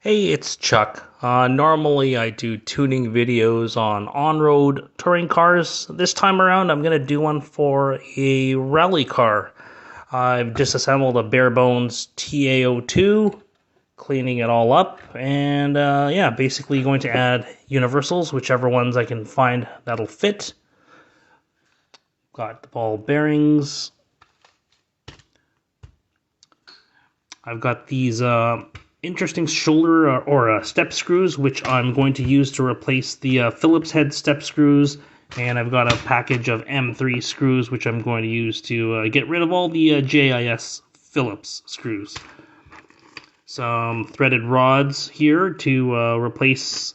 Hey, it's Chuck. Normally I do tuning videos on-road touring cars. This time around I'm going to do one for a rally car. I've disassembled a bare bones TA02, cleaning it all up, and yeah, basically going to add universals, whichever ones I can find that'll fit. Got the ball bearings. I've got these interesting shoulder or step screws, which I'm going to use to replace the Phillips head step screws. And I've got a package of M3 screws, which I'm going to use to get rid of all the JIS Phillips screws. Some threaded rods here to replace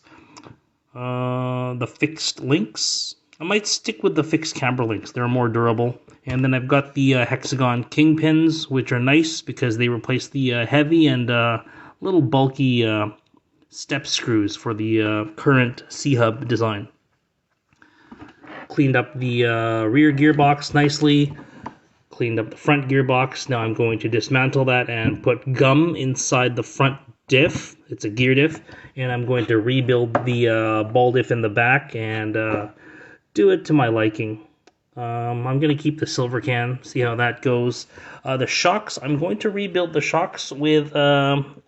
the fixed links. I might stick with the fixed camber links. They're more durable. And then I've got the hexagon kingpins, which are nice because they replace the heavy and little bulky step screws for the current C-hub design. Cleaned up the rear gearbox nicely. Cleaned up the front gearbox. Now I'm going to dismantle that and put gum inside the front diff. It's a gear diff. And I'm going to rebuild the ball diff in the back and do it to my liking. I'm going to keep the silver can, see how that goes. The shocks, I'm going to rebuild the shocks with, I'm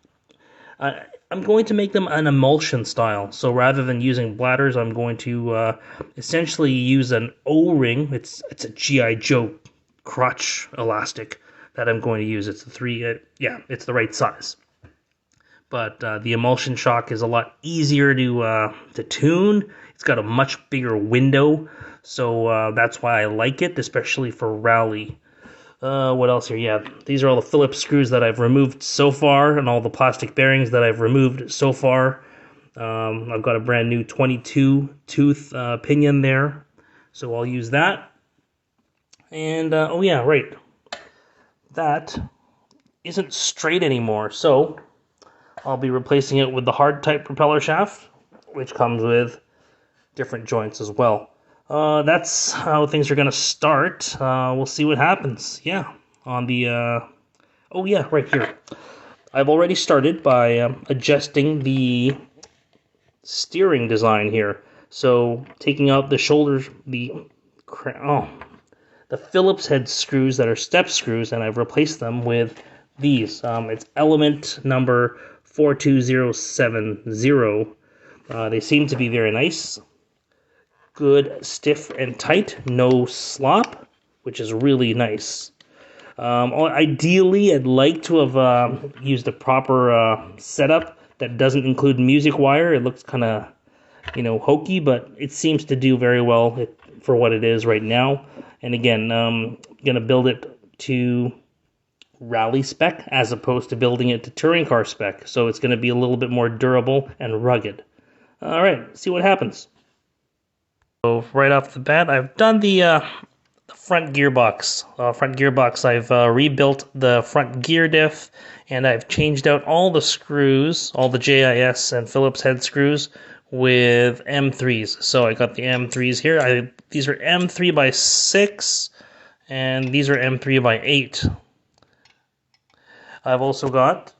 going to make them an emulsion style. So rather than using bladders, I'm going to essentially use an O-ring. It's a G.I. Joe crotch elastic that I'm going to use. It's it's the right size. But the emulsion shock is a lot easier to tune. It's got a much bigger window. So that's why I like it, especially for rally. What else here? Yeah, these are all the Phillips screws that I've removed so far, and all the plastic bearings that I've removed so far. I've got a brand new 22 tooth pinion there, so I'll use that. And oh yeah, right, that isn't straight anymore, so I'll be replacing it with the hard type propeller shaft, which comes with different joints as well. That's how things are going to start. We'll see what happens. Yeah, on the... oh yeah, right here. I've already started by adjusting the steering design here. So, taking out the shoulders, the Phillips head screws that are step screws, and I've replaced them with these. It's element number 42070. They seem to be very nice. Good, stiff and tight, no slop, which is really nice. Ideally, I'd like to have used a proper setup that doesn't include music wire. It looks kind of, hokey, but it seems to do very well for what it is right now. And again, I'm going to build it to rally spec as opposed to building it to touring car spec. So it's going to be a little bit more durable and rugged. All right, see what happens. So right off the bat, I've done the front gearbox. I've rebuilt the front gear diff, and I've changed out all the screws, all the JIS and Phillips head screws, with M3s. So I got the M3s here. These are M3 by 6, and these are M3 by 8. I've also got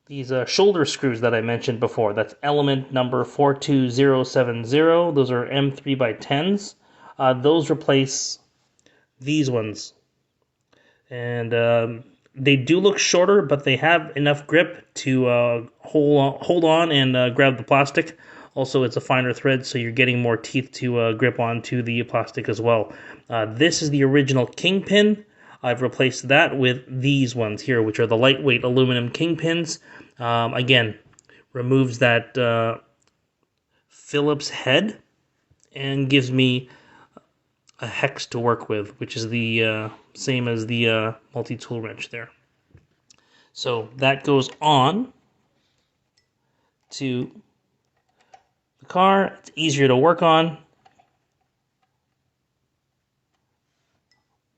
these shoulder screws that I mentioned before. That's element number 42070. Those are M3 by 10s. Those replace these ones. And they do look shorter, but they have enough grip to hold on and grab the plastic. Also, it's a finer thread, so you're getting more teeth to grip onto the plastic as well. This is the original kingpin. I've replaced that with these ones here, which are the lightweight aluminum kingpins. Again, removes that Phillips head and gives me a hex to work with, which is the same as the multi-tool wrench there. So that goes on to the car. It's easier to work on.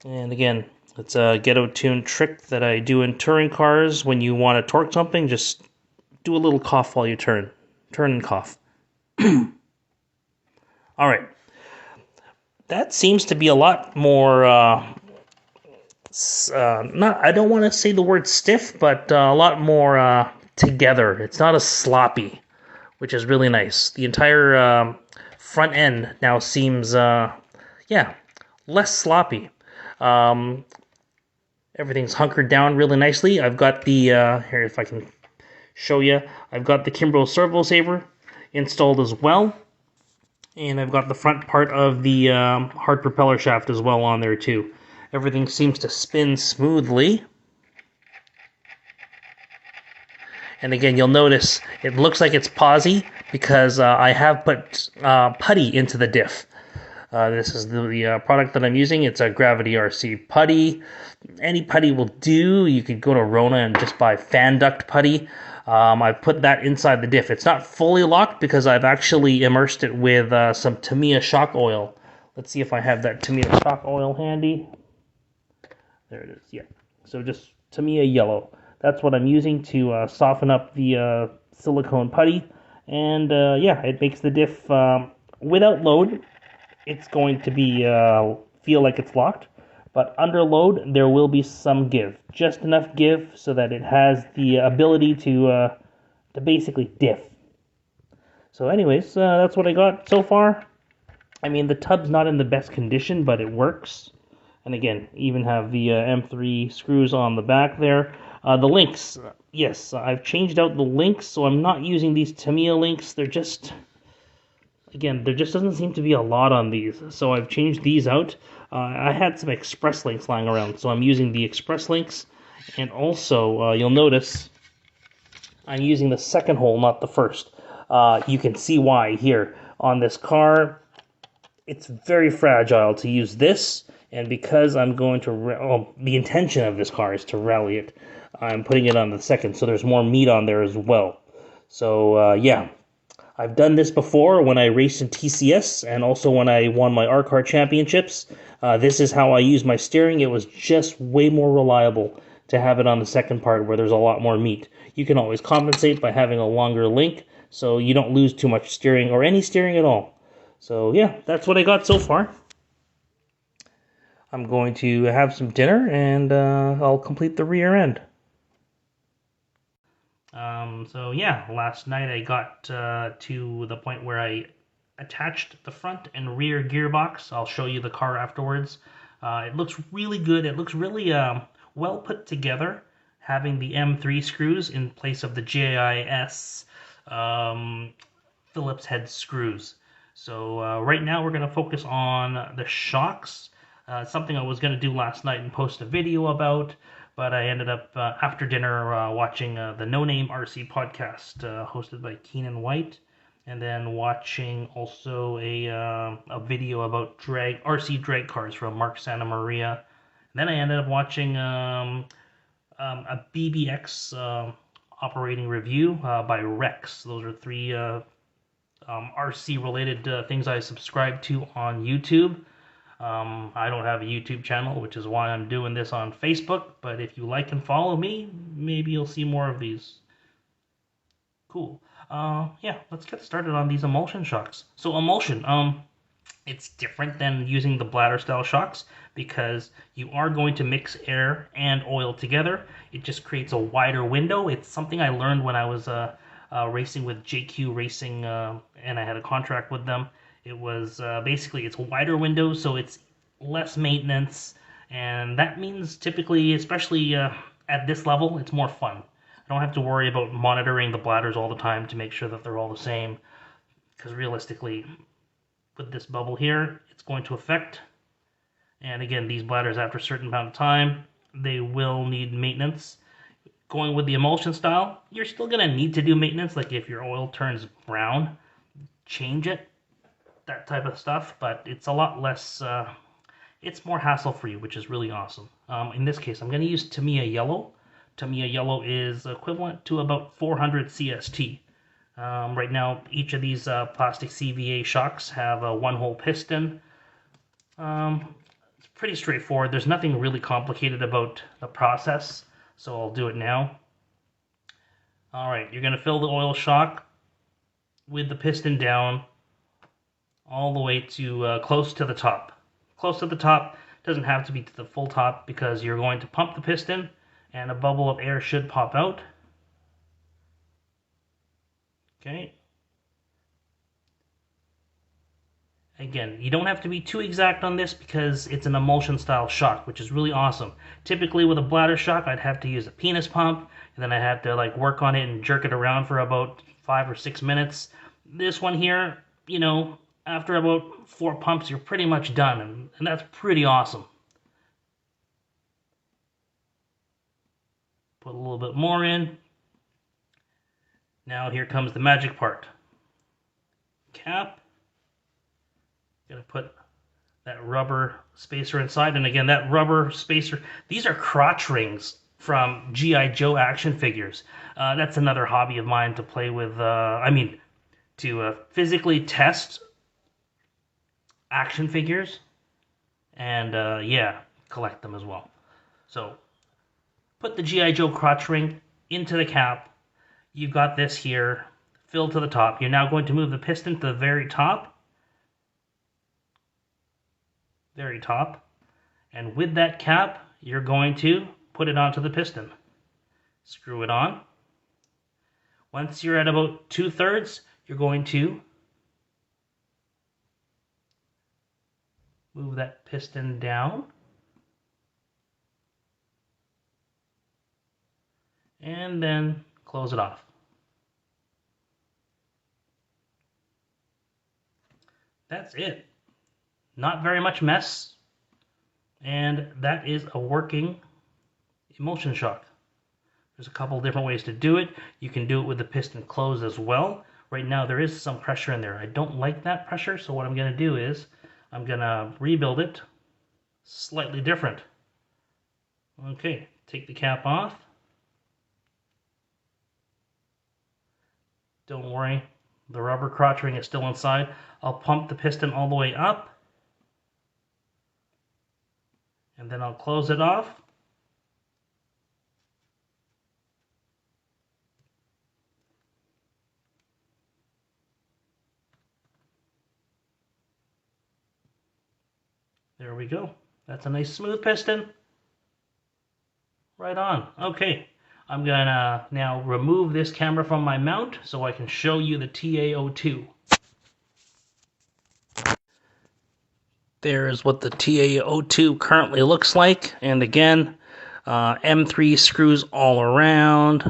And again, it's a get-out-tune trick that I do in touring cars. When you want to torque something, just do a little cough while you turn. Turn and cough. All right. That seems to be a lot more, I don't want to say the word stiff, but a lot more together. It's not as sloppy, which is really nice. The entire front end now seems, yeah, less sloppy. Um, Everything's hunkered down really nicely. I've got the, here if I can show you, I've got the Kimbrough servo saver installed as well. And I've got the front part of the hard propeller shaft as well on there too. Everything seems to spin smoothly. And again, you'll notice it looks like it's pausey because I have put putty into the diff. This is the product that I'm using. It's a Gravity RC putty. Any putty will do. You could go to Rona and just buy fan duct putty. I put that inside the diff. It's not fully locked because I've actually immersed it with some Tamiya shock oil. Let's see if I have that Tamiya shock oil handy. There it is, yeah. So just Tamiya yellow. That's what I'm using to soften up the silicone putty. And yeah, it makes the diff, without load, it's going to be feel like it's locked. But under load, there will be some give. Just enough give so that it has the ability to basically diff. So anyways, that's what I got so far. I mean, the tub's not in the best condition, but it works. And again, even have the M3 screws on the back there. The links, yes, I've changed out the links, so I'm not using these Tamiya links. They're just, again, there just doesn't seem to be a lot on these. So I've changed these out. I had some express links lying around, so I'm using the express links. And also, you'll notice I'm using the second hole, not the first. You can see why here. On this car, it's very fragile to use this, and because I'm going to, the intention of this car is to rally it, I'm putting it on the second, so there's more meat on there as well. So, yeah. I've done this before when I raced in TCS and also when I won my R-Car championships. This is how I use my steering. It was just way more reliable to have it on the second part where there's a lot more meat. You can always compensate by having a longer link so you don't lose too much steering or any steering at all. So yeah, that's what I got so far. I'm going to have some dinner and I'll complete the rear end. So yeah, last night I got to the point where I attached the front and rear gearbox. I'll show you the car afterwards. It looks really good. It looks really well put together, having the M3 screws in place of the JIS Phillips head screws. So right now we're going to focus on the shocks. Something I was going to do last night and post a video about, but I ended up, after dinner, watching the No Name RC podcast hosted by Keenan White, and then watching also a video about RC drag cars from Mark Santa Maria. And then I ended up watching a BBX operating review by Rex. Those are three RC-related things I subscribe to on YouTube. I don't have a YouTube channel, which is why I'm doing this on Facebook, but if you like and follow me, maybe you'll see more of these. Cool. Yeah, let's get started on these emulsion shocks. So emulsion, it's different than using the bladder style shocks because you are going to mix air and oil together. It just creates a wider window. It's something I learned when I was racing with JQ Racing, and I had a contract with them. It was basically, it's a wider window, so it's less maintenance, and that means typically, especially at this level, it's more fun. I don't have to worry about monitoring the bladders all the time to make sure that they're all the same, because realistically, with this bubble here, it's going to affect, and again, these bladders after a certain amount of time, they will need maintenance. Going with the emulsion style, you're still going to need to do maintenance, like if your oil turns brown, change it, that type of stuff, but it's a lot less, it's more hassle-free, which is really awesome. In this case, I'm going to use Tamiya Yellow. Tamiya Yellow is equivalent to about 400 CST. Right now, each of these plastic CVA shocks have a one-hole piston. It's pretty straightforward. There's nothing really complicated about the process, so I'll do it now. Alright, you're going to fill the oil shock with the piston down all the way to close to the top. Close to the top, doesn't have to be to the full top because you're going to pump the piston and a bubble of air should pop out. Okay. Again, you don't have to be too exact on this because it's an emulsion style shock, which is really awesome. Typically with a bladder shock, I'd have to use a penis pump, and then I had to like work on it and jerk it around for about 5 or 6 minutes. This one here, you know, after about 4 pumps, you're pretty much done, and that's pretty awesome. Put a little bit more in. Now here comes the magic part. Cap. Gonna put that rubber spacer inside, and again, that rubber spacer, these are crotch rings from G.I. Joe action figures. That's another hobby of mine, to play with, to physically test action figures, and yeah, collect them as well. So, put the G.I. Joe crotch ring into the cap. You've got this here, filled to the top. You're now going to move the piston to the very top, and with that cap, you're going to put it onto the piston. Screw it on. Once you're at about 2/3, you're going to move that piston down, and then close it off. That's it. Not very much mess, and that is a working emulsion shock. There's a couple different ways to do it. You can do it with the piston closed as well. Right now there is some pressure in there. I don't like that pressure, so what I'm going to do is I'm going to rebuild it slightly different. Okay, take the cap off. Don't worry, the rubber crotch ring is still inside. I'll pump the piston all the way up, and then I'll close it off. There we go. That's a nice smooth piston. Right on. Okay, I'm gonna now remove this camera from my mount so I can show you the TA02. There's what the TA02 currently looks like, and again, M3 screws all around.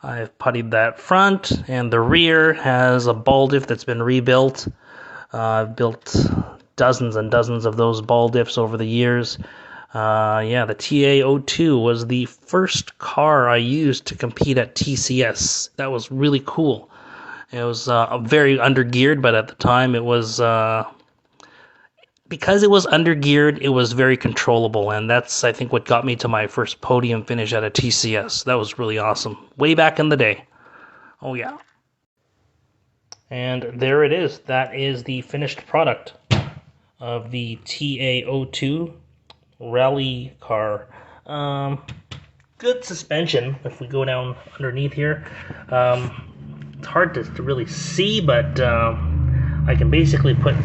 I've puttied that front, and the rear has a ball diff that's been rebuilt. I've built dozens and dozens of those ball diffs over the years. Yeah, the TA02 was the first car I used to compete at TCS. That was really cool. It was very undergeared, but at the time it was... because it was undergeared, it was very controllable, and that's, I think, what got me to my first podium finish at a TCS. That was really awesome. Way back in the day. Oh, yeah. And there it is. That is the finished product of the TA02 rally car. Good suspension, if we go down underneath here. It's hard to really see, but I can basically put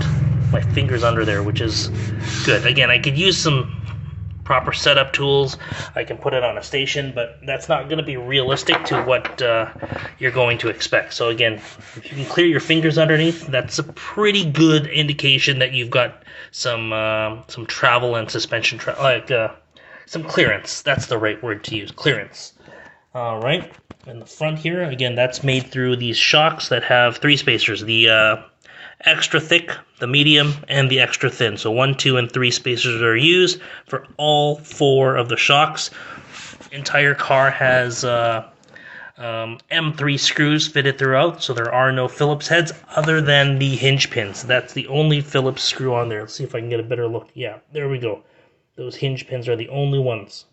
my fingers under there, which is good. Again, I could use some proper setup tools. I can put it on a station, but that's not going to be realistic to what you're going to expect. So again, if you can clear your fingers underneath, that's a pretty good indication that you've got some travel and suspension, some clearance. That's the right word to use, clearance. All right, in the front here, again, that's made through these shocks that have 3 spacers. The extra thick, the medium, and the extra thin. So 1, 2, and 3 spacers are used for all 4 of the shocks. Entire car has M3 screws fitted throughout, so there are no Phillips heads other than the hinge pins. That's the only Phillips screw on there. Let's see if I can get a better look. Yeah, there we go. Those hinge pins are the only ones.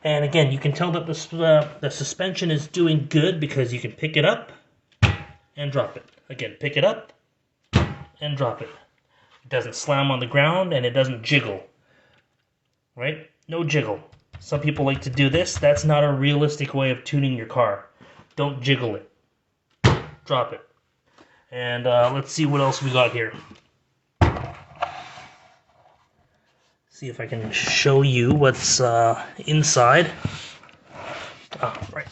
And again, you can tell that the suspension is doing good because you can pick it up and drop it. Again, pick it up and drop it. It doesn't slam on the ground, and it doesn't jiggle. Right? No jiggle. Some people like to do this. That's not a realistic way of tuning your car. Don't jiggle it. Drop it. And let's see what else we got here. See if I can show you what's inside. Oh, right.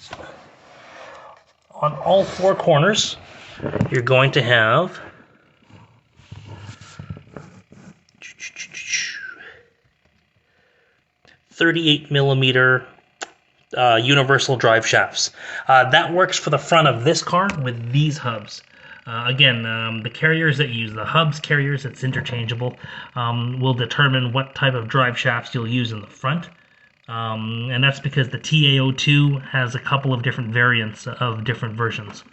on all four corners, you're going to have 38mm universal drive shafts. That works for the front of this car with these hubs. Again, the carriers that you use, the hubs carriers, it's interchangeable, will determine what type of drive shafts you'll use in the front. And that's because the TA02 has a couple of different variants of different versions.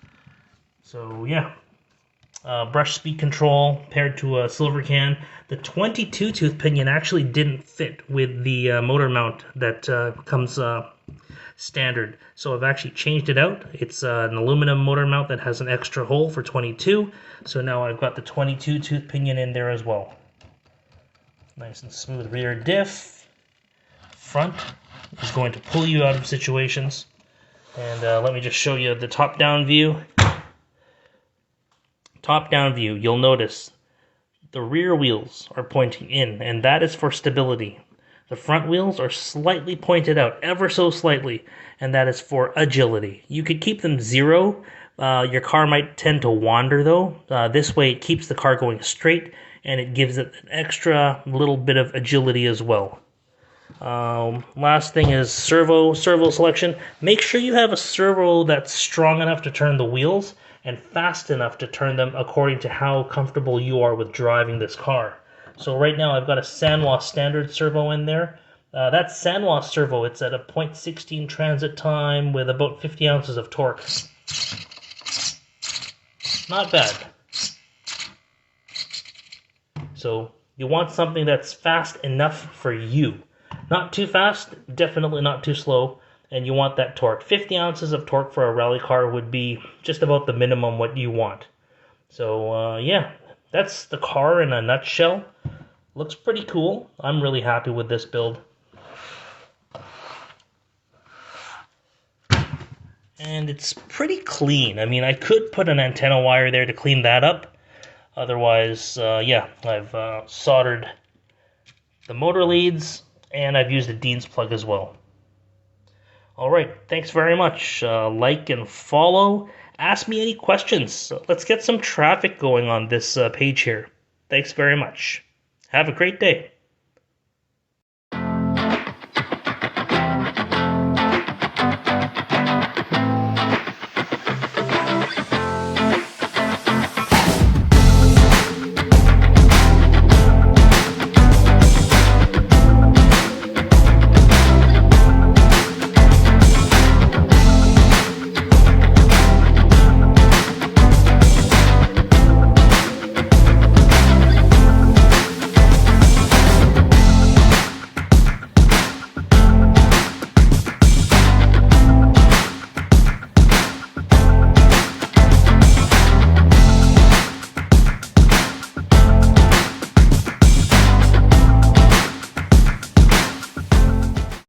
So yeah, brush speed control paired to a silver can. The 22 tooth pinion actually didn't fit with the motor mount that comes standard. So I've actually changed it out. It's an aluminum motor mount that has an extra hole for 22. So now I've got the 22 tooth pinion in there as well. Nice and smooth rear diff. Front is going to pull you out of situations. And let me just show you the top-down view. Top-down view, you'll notice the rear wheels are pointing in, and that is for stability. The front wheels are slightly pointed out, ever so slightly, and that is for agility. You could keep them zero. Your car might tend to wander, though. This way it keeps the car going straight, and it gives it an extra little bit of agility as well. Last thing is servo selection. Make sure you have a servo that's strong enough to turn the wheels and fast enough to turn them according to how comfortable you are with driving this car. So right now I've got a Sanwa standard servo in there. That Sanwa servo, it's at a 0.16 transit time with about 50 ounces of torque. Not bad. So you want something that's fast enough for you. Not too fast, definitely not too slow, and you want that torque. 50 ounces of torque for a rally car would be just about the minimum what you want. So yeah, that's the car in a nutshell. Looks pretty cool. I'm really happy with this build. And it's pretty clean. I mean, I could put an antenna wire there to clean that up. Otherwise, yeah, I've soldered the motor leads, and I've used a Dean's plug as well. Alright, thanks very much. Like and follow. Ask me any questions. Let's get some traffic going on this page here. Thanks very much. Have a great day.